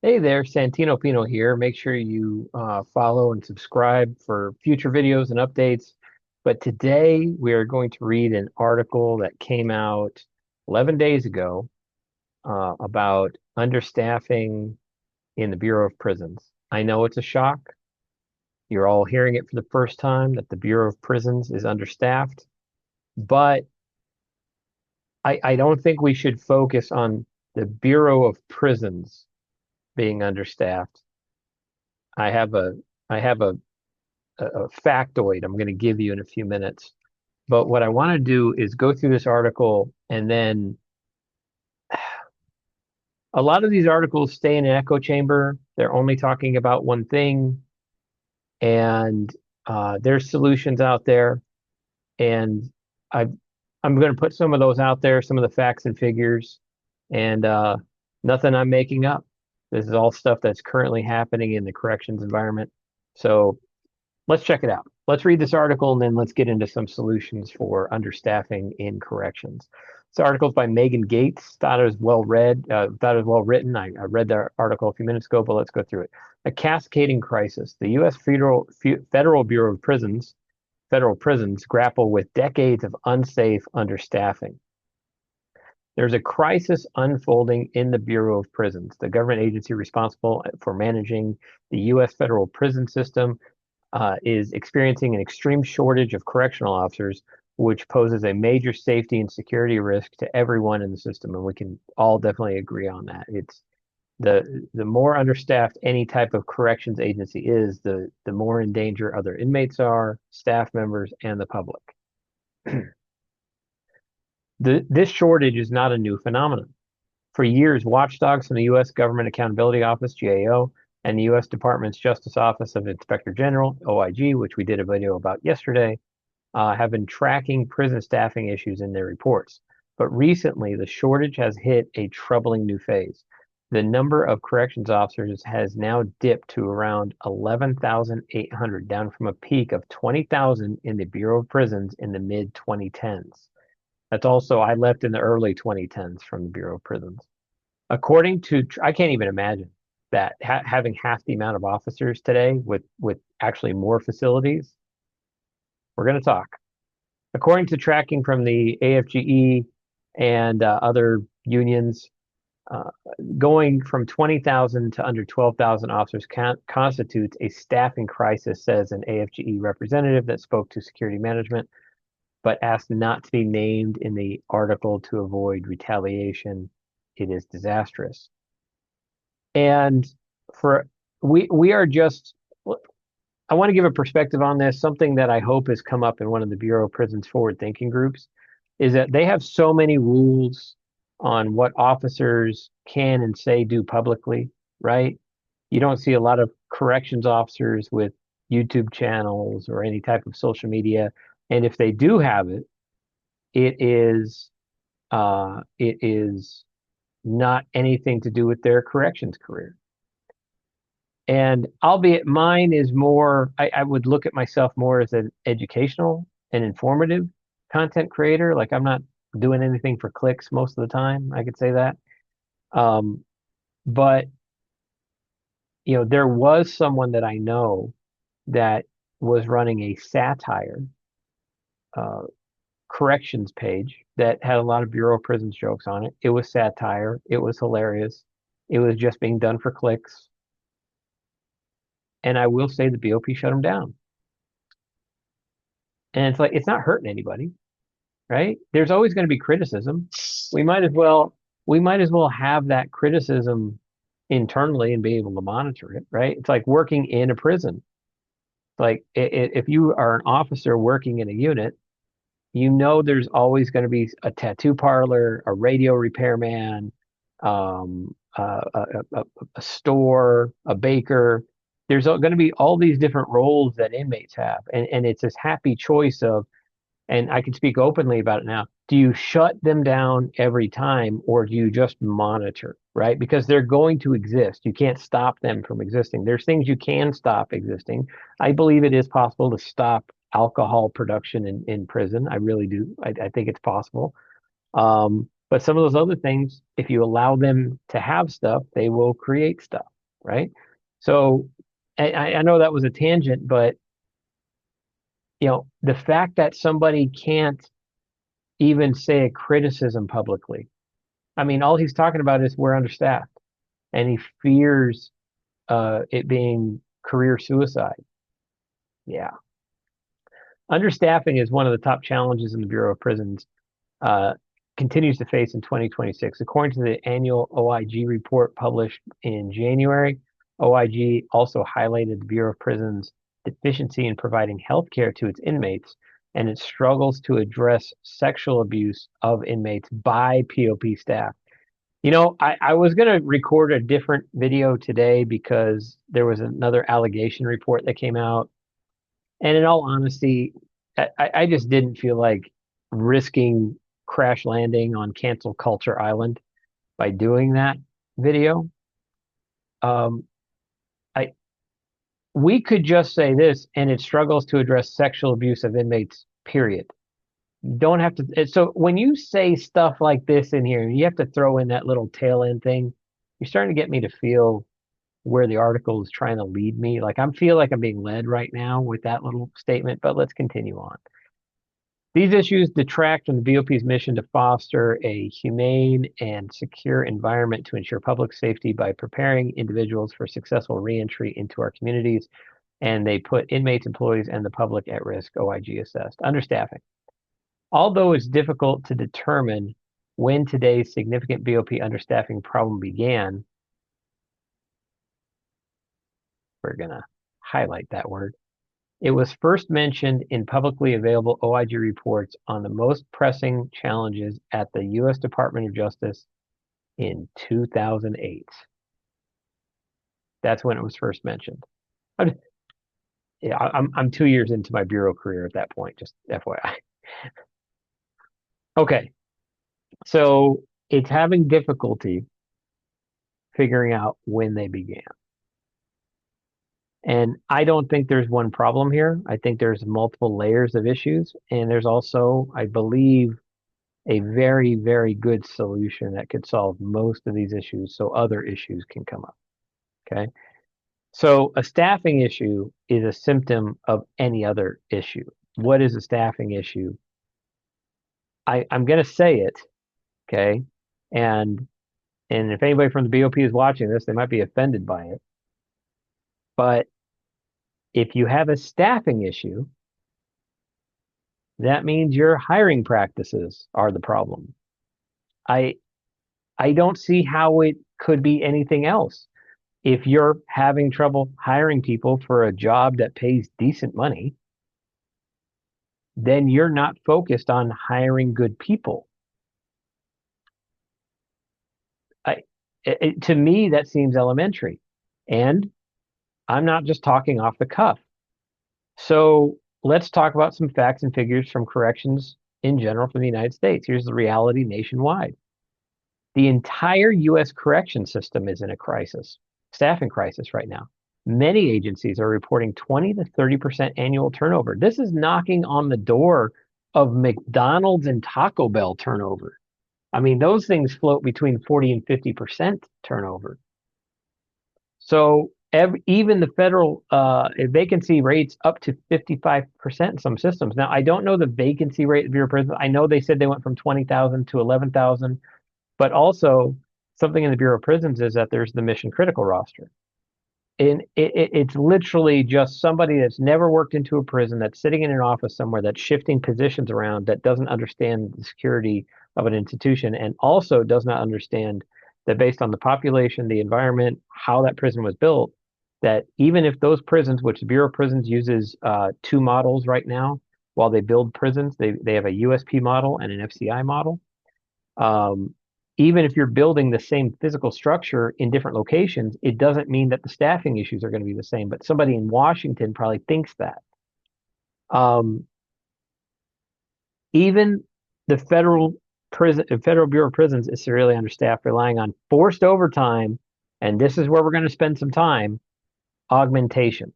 Hey there, Santino Pino here. Make sure you follow and subscribe for future videos and updates. But today we are going to read an article that came out 11 days ago about understaffing in the Bureau of Prisons. I know it's a shock. You're all hearing it for the first time that the Bureau of Prisons is understaffed, but I don't think we should focus on the Bureau of Prisons being understaffed. I have a I have a factoid I'm going to give you in a few minutes. But what I want to do is go through this article, and then a lot of these articles stay in an echo chamber. They're only talking about one thing, and there's solutions out there. And I, I'm going to put some of those out there, some of the facts and figures, and nothing I'm making up. This is all stuff that's currently happening in the corrections environment. So let's check it out. Let's read this article and then let's get into some solutions for understaffing in corrections. This article is by Megan Gates. Thought it was well read, thought it was well written. I read the article a few minutes ago, but let's go through it. A cascading crisis. The U.S. Federal Bureau of Prisons, federal prisons grapple with decades of unsafe understaffing. There's a crisis unfolding in the Bureau of Prisons, the government agency responsible for managing the U.S. federal prison system is experiencing an extreme shortage of correctional officers, which poses a major safety and security risk to everyone in the system. And we can all definitely agree on that. It's the more understaffed any type of corrections agency is, the more in danger other inmates are, staff members, and the public. This shortage is not a new phenomenon. For years, watchdogs from the U.S. Government Accountability Office, GAO, and the U.S. Department's Justice Office of Inspector General, OIG, which we did a video about yesterday, have been tracking prison staffing issues in their reports. But recently, the shortage has hit a troubling new phase. The number of corrections officers has now dipped to around 11,800, down from a peak of 20,000 in the Bureau of Prisons in the mid 2010s. That's also, I left in the early 2010s from the Bureau of Prisons. According to, I can't even imagine that having half the amount of officers today with actually more facilities. We're going to talk. According to tracking from the AFGE and other unions, uh, going from 20,000 to under 12,000 officers constitutes a staffing crisis, says an AFGE representative that spoke to security management, but asked not to be named in the article to avoid retaliation. It is disastrous. And for we are just I want to give a perspective on this. Something that I hope has come up in one of the Bureau of Prisons forward thinking groups is that they have so many rules on what officers can and say do publicly, right? You don't see a lot of corrections officers with YouTube channels or any type of social media. And if they do have it, it is not anything to do with their corrections career. And albeit mine is more, I would look at myself more as an educational and informative content creator. Like I'm not doing anything for clicks most of the time. I could say that. Um, but there was someone that I know that was running a satire uh, corrections page that had a lot of Bureau of Prisons jokes on it. It was satire. It was hilarious. It was just being done for clicks. And I will say the BOP shut him down. And it's like, it's not hurting anybody, right? There's always going to be criticism. We might as well, we might as well have that criticism internally and be able to monitor it, right? It's like working in a prison. Like if you are an officer working in a unit, there's always going to be a tattoo parlor, a radio repairman, a store, a baker. There's going to be all these different roles that inmates have, and it's this happy choice of, and I can speak openly about it now. Do you shut them down every time, or do you just monitor, right? Because they're going to exist. You can't stop them from existing. There's things you can stop existing. I believe it is possible to stop alcohol production in prison. I really do. I think it's possible. But some of those other things, if you allow them to have stuff, they will create stuff. right? So I know that was a tangent, but the fact that somebody can't even say a criticism publicly. I mean, all he's talking about is we're understaffed, and he fears it being career suicide. Yeah. Understaffing is one of the top challenges in the Bureau of Prisons, uh, continues to face in 2026. According to the annual OIG report published in January, OIG also highlighted the Bureau of Prisons' deficiency in providing health care to its inmates and its struggles to address sexual abuse of inmates by POP staff. I was going to record a different video today because there was another allegation report that came out. And in all honesty, I just didn't feel like risking crash landing on cancel culture island by doing that video. Um, I We could just say this, and it struggles to address sexual abuse of inmates. Period. You don't have to. So when you say stuff like this in here, you have to throw in that little tail end thing. You're starting to get me to feel where the article is trying to lead me. Like I feel like I'm being led right now with that little statement, but let's continue on. These issues detract from the BOP's mission to foster a humane and secure environment to ensure public safety by preparing individuals for successful reentry into our communities, and they put inmates, employees, and the public at risk, OIG assessed. Understaffing. Although it's difficult to determine when today's significant BOP understaffing problem began, we're going to highlight that word. It was first mentioned in publicly available OIG reports on the most pressing challenges at the U.S. Department of Justice in 2008. That's when it was first mentioned. I'm, yeah, I'm 2 years into my bureau career at that point, just FYI. Okay, so it's having difficulty figuring out when they began. And I don't think there's one problem here. I think there's multiple layers of issues. And there's also, I believe, a very, very good solution that could solve most of these issues so other issues can come up. Okay. So a staffing issue is a symptom of any other issue. What is a staffing issue? I'm going to say it. Okay. And if anybody from the BOP is watching this, they might be offended by it. But if you have a staffing issue, that means your hiring practices are the problem. I I don't see how it could be anything else. If you're having trouble hiring people for a job that pays decent money, then you're not focused on hiring good people. I, to me, that seems elementary. And I'm not just talking off the cuff. So let's talk about some facts and figures from corrections in general from the United States. Here's the reality nationwide. The entire U.S. correction system is in a crisis, staffing crisis right now. Many agencies are reporting 20 to 30% annual turnover. This is knocking on the door of McDonald's and Taco Bell turnover. I mean, those things float between 40 and 50% turnover. So even the federal vacancy rates up to 55% in some systems. Now, I don't know the vacancy rate of Bureau of Prisons. I know they said they went from 20,000 to 11,000. But also, something in the Bureau of Prisons is that there's the mission critical roster. And it's literally just somebody that's never worked into a prison, that's sitting in an office somewhere, that's shifting positions around, that doesn't understand the security of an institution, and also does not understand that based on the population, the environment, how that prison was built, that even if those prisons, which the Bureau of Prisons uses two models right now, while they build prisons, they have a USP model and an FCI model. Even if you're building the same physical structure in different locations, it doesn't mean that the staffing issues are going to be the same. But somebody in Washington probably thinks that. Even the Federal Bureau of Prisons is severely understaffed, relying on forced overtime, and this is where we're going to spend some time, augmentation.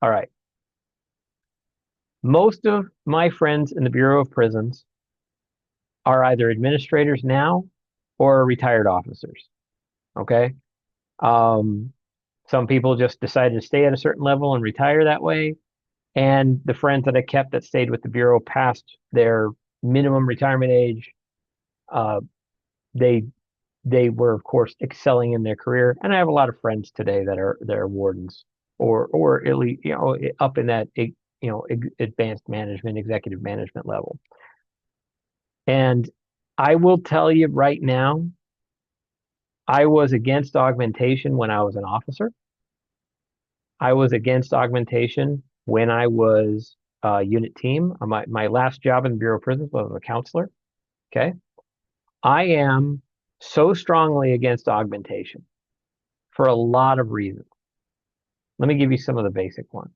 All right. Most of my friends in the Bureau of Prisons are either administrators now or retired officers. Okay. Some people just decided to stay at a certain level and retire that way. And the friends that I kept that stayed with the Bureau past their minimum retirement age, uh, they they were of course excelling in their career. And I have a lot of friends today that are wardens or at least up in that advanced management, executive management level. And I will tell you right now, I was against augmentation when I was an officer. I was against augmentation when I was unit team. My last job in the Bureau of Prisons was as a counselor. Okay. I am so strongly against augmentation for a lot of reasons. Let me give you some of the basic ones.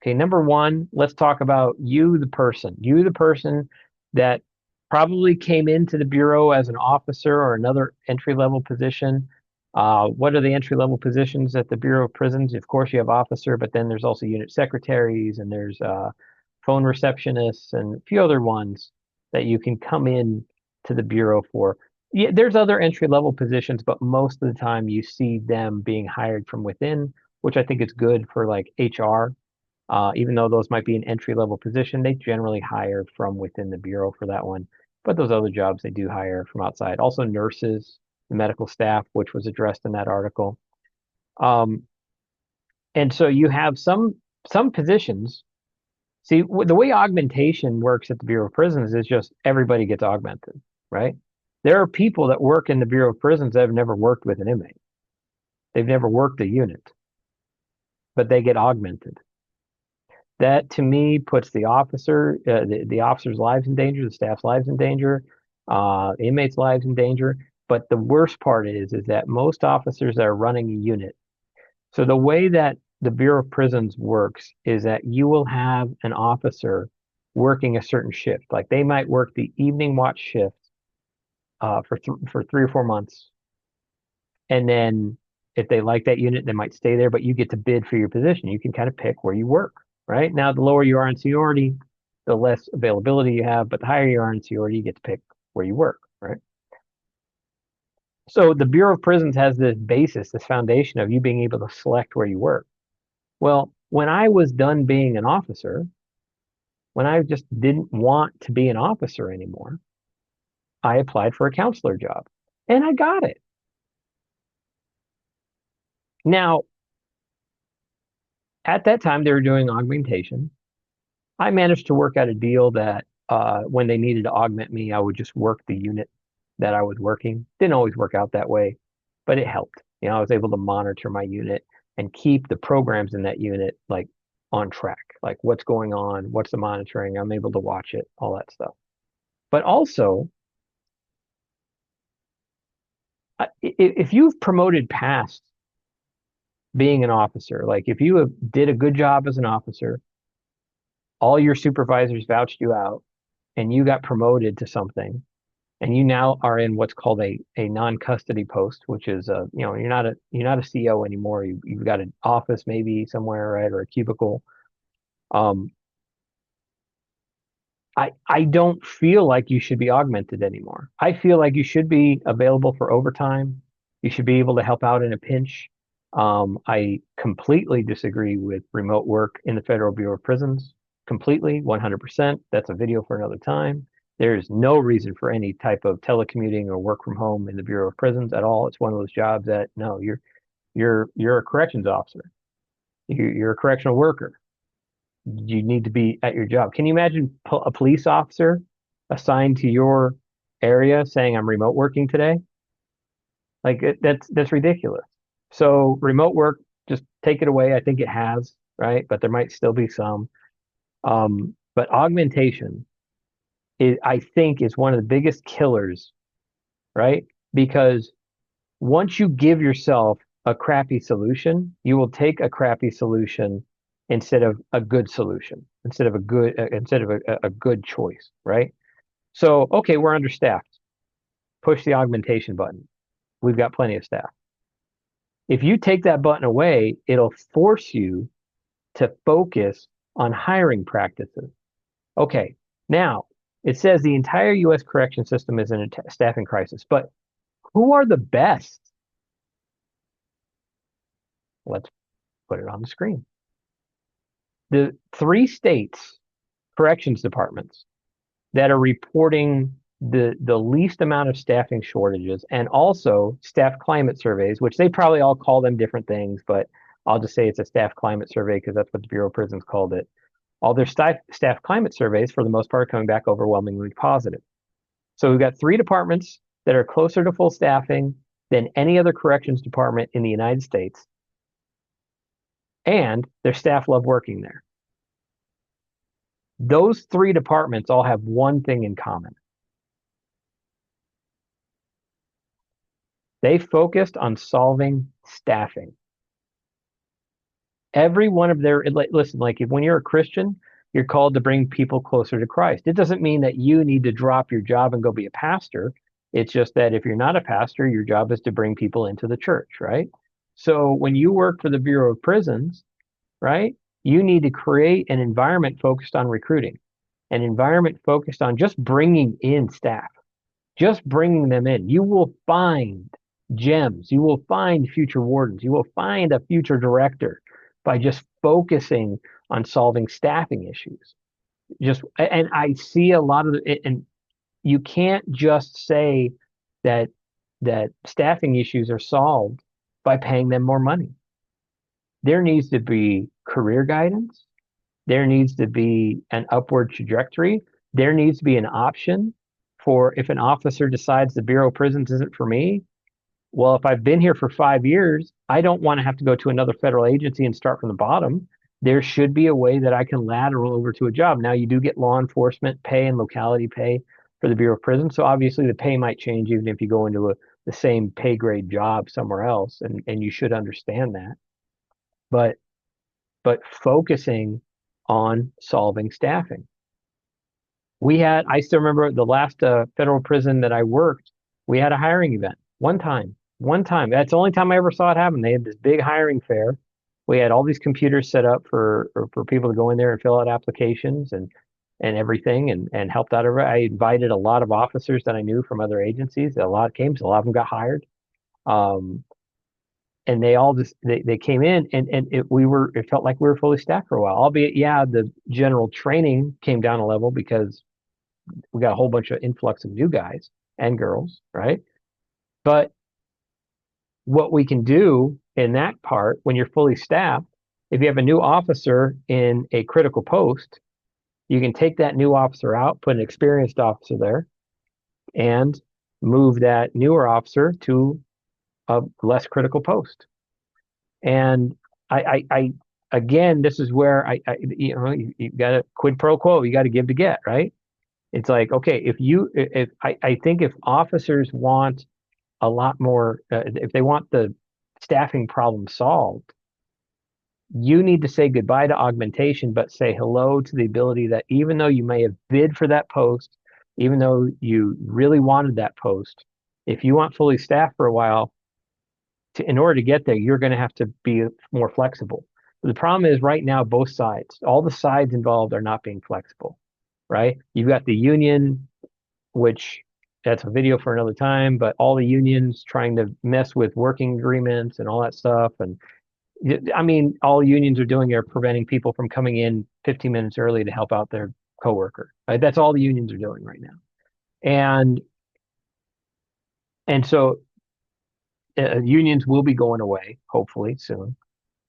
Okay, number one, let's talk about you, the person. You, the person that probably came into the Bureau as an officer or another entry level position. What are the entry level positions at the Bureau of Prisons? Of course, you have officer, but then there's also unit secretaries and there's phone receptionists and a few other ones that you can come in to the Bureau for. Yeah, there's other entry level positions, but most of the time you see them being hired from within, which I think is good for like HR. Even though those might be an entry level position, they generally hire from within the Bureau for that one. But those other jobs, they do hire from outside. Also, nurses, the medical staff, which was addressed in that article. Um, and so you have some positions. See, the way augmentation works at the Bureau of Prisons is just everybody gets augmented, right? There are people that work in the Bureau of Prisons that have never worked with an inmate. They've never worked a unit, but they get augmented. That to me puts the officer's lives in danger, the staff's lives in danger, the inmates' lives in danger. But the worst part is that most officers that are running a unit. So the way that the Bureau of Prisons works is that you will have an officer working a certain shift. Like they might work the evening watch shift for 3 or 4 months, and then if they like that unit, they might stay there. But you get to bid for your position. You can kind of pick where you work. Right now, the lower you are in seniority, the less availability you have. But the higher you are in seniority, you get to pick where you work. Right. So the Bureau of Prisons has this basis, this foundation of you being able to select where you work. Well, when I was done being an officer, when I just didn't want to be an officer anymore, I applied for a counselor job and I got it. Now, at that time, they were doing augmentation. I managed to work out a deal that when they needed to augment me, I would just work the unit that I was working. Didn't always work out that way, but it helped. I was able to monitor my unit and keep the programs in that unit like on track, like what's going on, what's the monitoring. I'm able to watch it, all that stuff. But also, if you've promoted past being an officer, like if you did a good job as an officer, all your supervisors vouched you out, and you got promoted to something, and you now are in what's called a non-custody post, which is you're not a CO anymore. You've got an office maybe somewhere, right, or a cubicle. Um, I don't feel like you should be augmented anymore. I feel like you should be available for overtime. You should be able to help out in a pinch. I completely disagree with remote work in the Federal Bureau of Prisons. Completely, 100%. That's a video for another time. There's no reason for any type of telecommuting or work from home in the Bureau of Prisons at all. It's one of those jobs that no, you're a corrections officer. You're a correctional worker. You need to be at your job. Can you imagine a police officer assigned to your area saying I'm remote working today? Like that's ridiculous. So remote work, just take it away. I think it has, right? But there might still be some. But augmentation I think, is one of the biggest killers, right? Because once you give yourself a crappy solution, you will take a crappy solution instead of a good solution, instead of a good choice, right? So, okay, we're understaffed. Push the augmentation button. We've got plenty of staff. If you take that button away, it'll force you to focus on hiring practices. Okay, now it says the entire U.S. correction system is in a staffing crisis, but who are the best? Let's put it on the screen. The 3 states corrections departments that are reporting the least amount of staffing shortages and also staff climate surveys, which they probably all call them different things, but I'll just say it's a staff climate survey because that's what the Bureau of Prisons called it. All their staff climate surveys, for the most part, are coming back overwhelmingly positive. So we've got 3 departments that are closer to full staffing than any other corrections department in the United States, and their staff love working there. Those 3 departments all have one thing in common. They focused on solving staffing. Every one of their, listen, like when you're a Christian, you're called to bring people closer to Christ. It doesn't mean that you need to drop your job and go be a pastor. It's just that if you're not a pastor, your job is to bring people into the church, right? So when you work for the Bureau of Prisons, right, you need to create an environment focused on recruiting, an environment focused on just bringing in staff, just bringing them in. You will find gems. You will find future wardens. You will find a future director by just focusing on solving staffing issues. And I see a lot of it, and you can't just say that staffing issues are solved by paying them more money. There needs to be career guidance. There needs to be an upward trajectory. There needs to be an option for if an officer decides the Bureau of Prisons isn't for me. Well, if I've been here for 5 years, I don't want to have to go to another federal agency and start from the bottom. There should be a way that I can lateral over to a job. Now, you do get law enforcement pay and locality pay for the Bureau of Prisons. So obviously the pay might change even if you go into the same pay grade job somewhere else. And you should understand that. But focusing on solving staffing. I still remember the last federal prison that I worked, we had a hiring event one time. One time. That's the only time I ever saw it happen. They had this big hiring fair. We had all these computers set up for people to go in there and fill out applications and everything and helped out. I invited a lot of officers that I knew from other agencies. A lot came, so a lot of them got hired. And they all just they came in and it felt like we were fully staffed for a while. Albeit, yeah, the general training came down a level because we got a whole bunch of influx of new guys and girls, right? But what we can do in that part, when you're fully staffed, if you have a new officer in a critical post, you can take that new officer out, put an experienced officer there, and move that newer officer to a less critical post. And I again, this is where you got to quid pro quo, you got to give to get, right? It's like, okay, if I think if officers want a lot more, if they want the staffing problem solved, you need to say goodbye to augmentation, but say hello to the ability that even though you may have bid for that post, even though you really wanted that post, if you want fully staffed for a while, in order to get there, you're going to have to be more flexible. But the problem is right now, both sides, all the sides involved are not being flexible, right? You've got the union, which that's a video for another time, but all the unions trying to mess with working agreements and all that stuff. And I mean, all unions are doing are preventing people from coming in 15 minutes early to help out their coworker, right? That's all the unions are doing right now. And so unions will be going away, hopefully soon.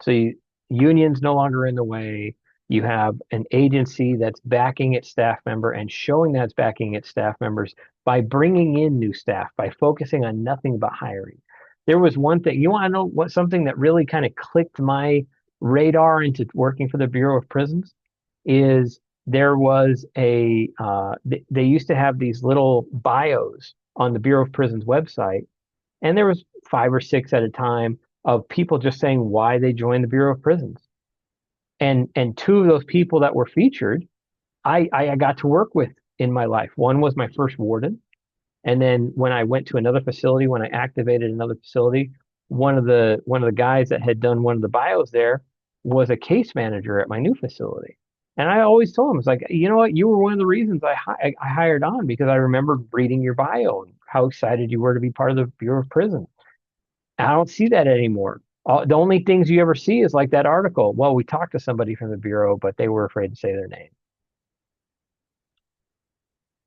So unions no longer in the way. You have an agency that's backing its staff member and showing that it's backing its staff members by bringing in new staff, by focusing on nothing but hiring. There was one thing, you want to know what something that really kind of clicked my radar into working for the Bureau of Prisons is there was they used to have these little bios on the Bureau of Prisons website, and there was 5 or 6 at a time of people just saying why they joined the Bureau of Prisons. And 2 of those people that were featured, I got to work with in my life. One was my first warden. And then when I went to another facility, when I activated another facility, one of the guys that had done one of the bios there was a case manager at my new facility. And I always told him, it's like, you know what, you were one of the reasons I hired on, because I remember reading your bio and how excited you were to be part of the Bureau of Prisons. I don't see that anymore. The only things you ever see is like that article. Well, we talked to somebody from the Bureau, but they were afraid to say their name.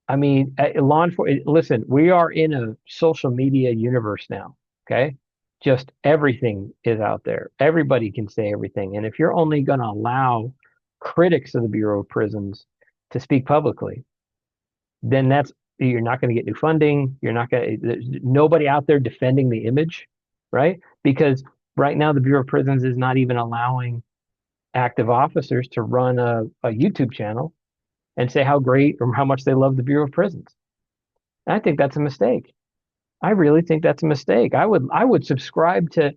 I mean, law enforcement, listen, we are in a social media universe now. Okay. Just everything is out there. Everybody can say everything. And if you're only going to allow critics of the Bureau of Prisons to speak publicly, then you're not going to get new funding. You're not going to, there's nobody out there defending the image, right? Because right now the Bureau of Prisons is not even allowing active officers to run a YouTube channel and say how great or how much they love the Bureau of Prisons. And I think that's a mistake. I really think that's a mistake. I would subscribe to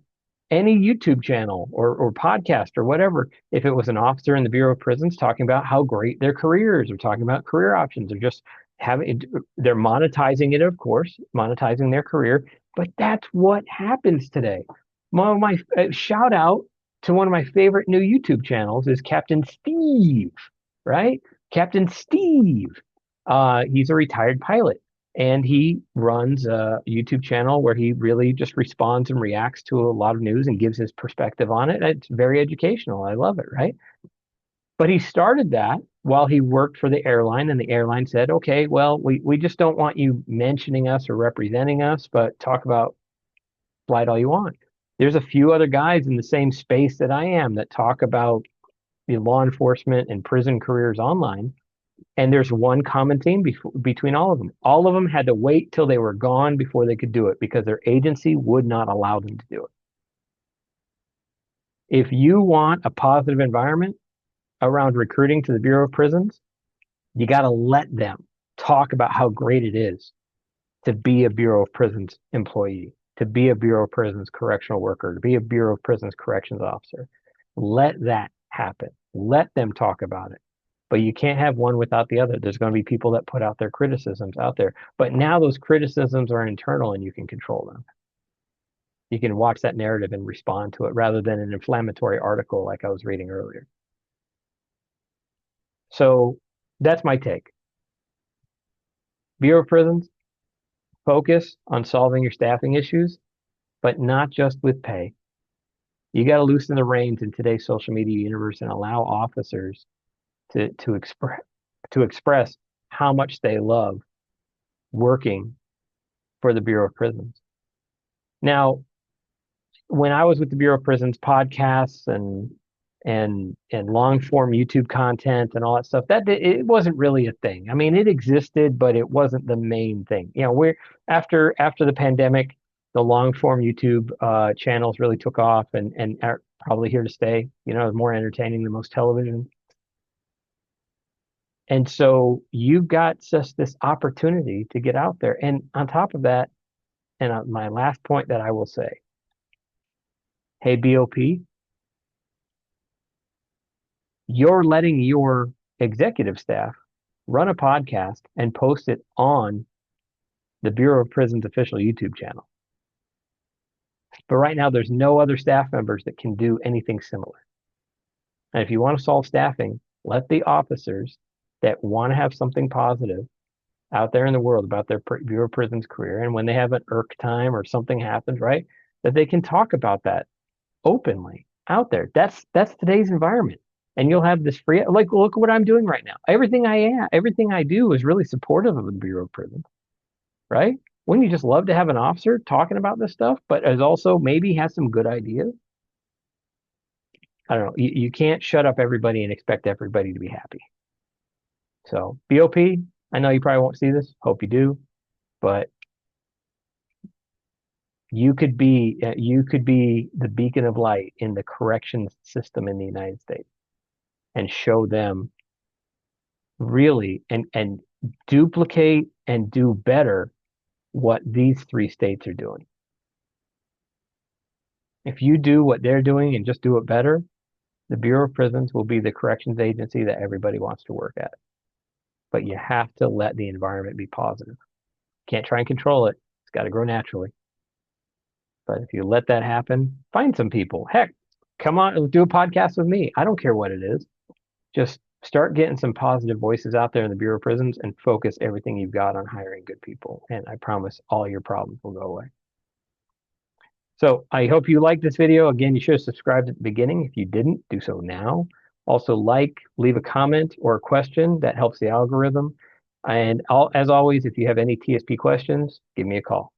any YouTube channel or podcast or whatever if it was an officer in the Bureau of Prisons talking about how great their career is or talking about career options or just having they're monetizing it, of course, monetizing their career. But that's what happens today. One of my shout out to one of my favorite new YouTube channels is Captain Steve, right? Captain Steve. He's a retired pilot and he runs a YouTube channel where he really just responds and reacts to a lot of news and gives his perspective on it. It's very educational. I love it, right? But he started that while he worked for the airline, and the airline said, okay, well, we just don't want you mentioning us or representing us, but talk about flight all you want. There's a few other guys in the same space that I am that talk about the law enforcement and prison careers online. And there's one common theme between all of them. All of them had to wait till they were gone before they could do it because their agency would not allow them to do it. If you want a positive environment around recruiting to the Bureau of Prisons, you got to let them talk about how great it is to be a Bureau of Prisons employee, to be a Bureau of Prisons correctional worker, to be a Bureau of Prisons corrections officer. Let that happen. Let them talk about it. But you can't have one without the other. There's going to be people that put out their criticisms out there. But now those criticisms are internal and you can control them. You can watch that narrative and respond to it rather than an inflammatory article like I was reading earlier. So that's my take. Bureau of Prisons, focus on solving your staffing issues, but not just with pay. You got to loosen the reins in today's social media universe and allow officers to express how much they love working for the Bureau of Prisons. Now, when I was with the Bureau of Prisons, podcasts and long form YouTube content and all that stuff, that it wasn't really a thing. I mean, it existed, but it wasn't the main thing. You know, we're after the pandemic, the long form YouTube channels really took off and are probably here to stay. You know, more entertaining than most television. And so you've got just this opportunity to get out there. And on top of that, and my last point that I will say, hey, BOP, you're letting your executive staff run a podcast and post it on the Bureau of Prisons official YouTube channel. But right now, there's no other staff members that can do anything similar. And if you want to solve staffing, let the officers that want to have something positive out there in the world about their Bureau of Prisons career, and when they have an irk time or something happens, right, that they can talk about that openly out there. That's today's environment. And you'll have this free, like, look what I'm doing right now. Everything I do is really supportive of the Bureau of Prisons, right? Wouldn't you just love to have an officer talking about this stuff, but as also maybe has some good ideas? I don't know. You can't shut up everybody and expect everybody to be happy. So BOP, I know you probably won't see this. Hope you do, but you could be the beacon of light in the corrections system in the United States and show them really and duplicate and do better what these three states are doing. If you do what they're doing and just do it better, the Bureau of Prisons will be the corrections agency that everybody wants to work at. But you have to let the environment be positive. Can't try and control it. It's got to grow naturally. But if you let that happen, find some people. Heck, come on, do a podcast with me. I don't care what it is. Just start getting some positive voices out there in the Bureau of Prisons and focus everything you've got on hiring good people. And I promise all your problems will go away. So I hope you liked this video. Again, you should have subscribed at the beginning. If you didn't, do so now. Also leave a comment or a question that helps the algorithm. And as always, if you have any TSP questions, give me a call.